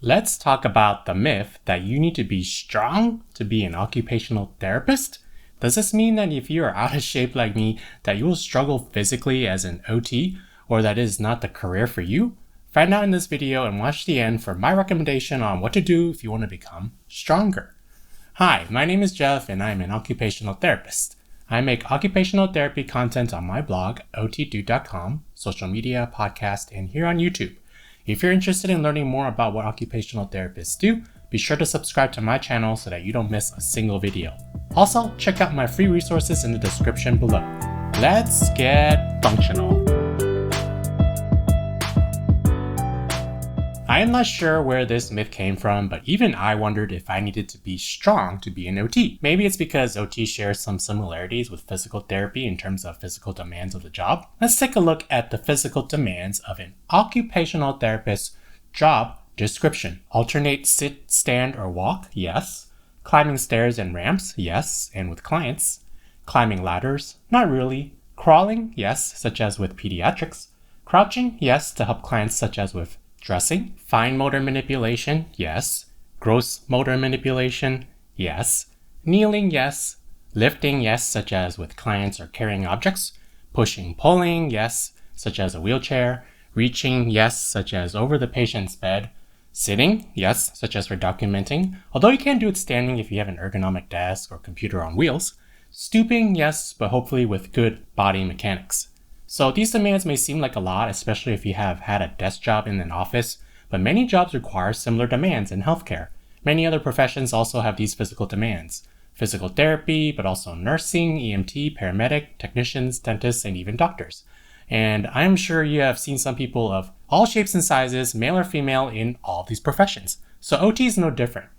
Let's talk about the myth that you need to be strong to be an occupational therapist. Does this mean that if you are out of shape like me, that you will struggle physically as an OT, or that it is not the career for you? Find out in this video and watch the end for my recommendation on what to do if you want to become stronger. Hi, my name is Jeff and I'm an occupational therapist. I make occupational therapy content on my blog, ot.dude.com, social media, podcast, and here on YouTube. If you're interested in learning more about what occupational therapists do, be sure to subscribe to my channel so that you don't miss a single video. Also, check out my free resources in the description below. Let's get functional. I am not sure where this myth came from, but even I wondered if I needed to be strong to be an OT. Maybe it's because OT shares some similarities with physical therapy in terms of physical demands of the job. Let's take a look at the physical demands of an occupational therapist's job description. Alternate sit, stand, or walk? Yes. Climbing stairs and ramps? Yes, and with clients. Climbing ladders? Not really. Crawling? Yes, such as with pediatrics. Crouching? Yes, to help clients such as with dressing. Fine motor manipulation? Yes. Gross motor manipulation? Yes. Kneeling? Yes. Lifting? Yes, such as with clients or carrying objects. Pushing, pulling? Yes, such as a wheelchair. Reaching? Yes, such as over the patient's bed. Sitting? Yes, such as for documenting, although you can't do it standing if you have an ergonomic desk or computer on wheels. Stooping? Yes, but hopefully with good body mechanics. So these demands may seem like a lot, especially if you have had a desk job in an office, but many jobs require similar demands in healthcare. Many other professions also have these physical demands. Physical therapy, but also nursing, EMT, paramedic, technicians, dentists, and even doctors. And I'm sure you have seen some people of all shapes and sizes, male or female, in all these professions. So OT is no different.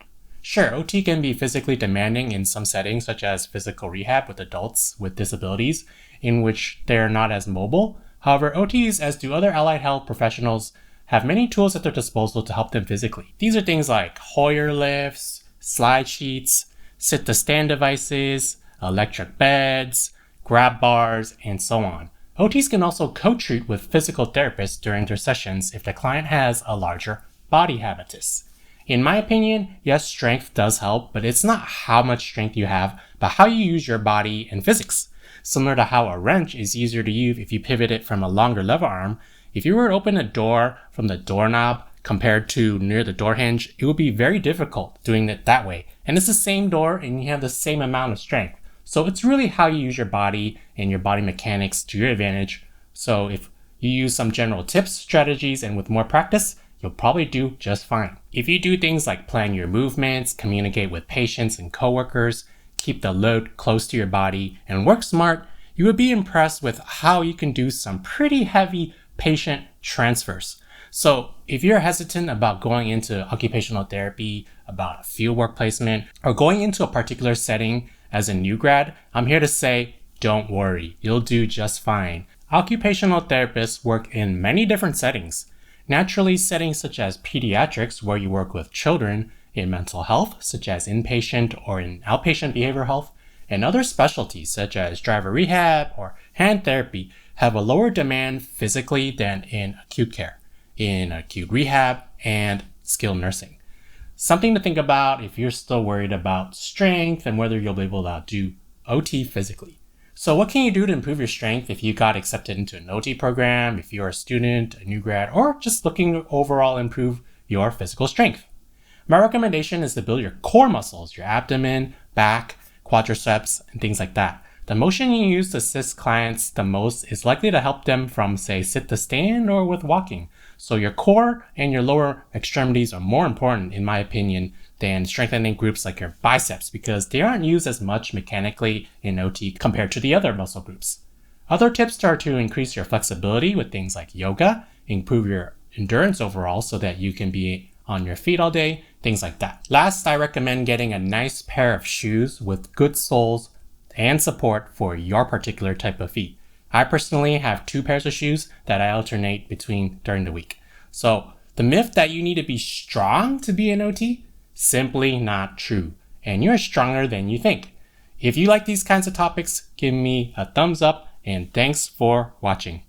Sure, OT can be physically demanding in some settings, such as physical rehab with adults with disabilities, in which they're not as mobile. However, OTs, as do other allied health professionals, have many tools at their disposal to help them physically. These are things like Hoyer lifts, slide sheets, sit-to-stand devices, electric beds, grab bars, and so on. OTs can also co-treat with physical therapists during their sessions if the client has a larger body habitus. In my opinion, yes, strength does help, but it's not how much strength you have, but how you use your body and physics. Similar to how a wrench is easier to use if you pivot it from a longer lever arm, if you were to open a door from the doorknob compared to near the door hinge, it would be very difficult doing it that way. And it's the same door and you have the same amount of strength. So it's really how you use your body and your body mechanics to your advantage. So if you use some general tips, strategies, and with more practice, you'll probably do just fine. If you do things like plan your movements, communicate with patients and coworkers, keep the load close to your body, and work smart, you would be impressed with how you can do some pretty heavy patient transfers. So if you're hesitant about going into occupational therapy, about a field work placement, or going into a particular setting as a new grad, I'm here to say, don't worry, you'll do just fine. Occupational therapists work in many different settings. Naturally, settings such as pediatrics, where you work with children, in mental health, such as inpatient or in outpatient behavioral health, and other specialties such as driver rehab or hand therapy have a lower demand physically than in acute care, in acute rehab, and skilled nursing. Something to think about if you're still worried about strength and whether you'll be able to do OT physically. So what can you do to improve your strength if you got accepted into an OT program, if you're a student, a new grad, or just looking to overall improve your physical strength? My recommendation is to build your core muscles, your abdomen, back, quadriceps, and things like that. The motion you use to assist clients the most is likely to help them from, say, sit to stand or with walking. So your core and your lower extremities are more important, in my opinion, than strengthening groups like your biceps because they aren't used as much mechanically in OT compared to the other muscle groups. Other tips are to increase your flexibility with things like yoga, improve your endurance overall so that you can be on your feet all day, things like that. Last, I recommend getting a nice pair of shoes with good soles and support for your particular type of feet. I personally have 2 pairs of shoes that I alternate between during the week. So the myth that you need to be strong to be an OT, simply not true. And you're stronger than you think. If you like these kinds of topics, give me a thumbs up and thanks for watching.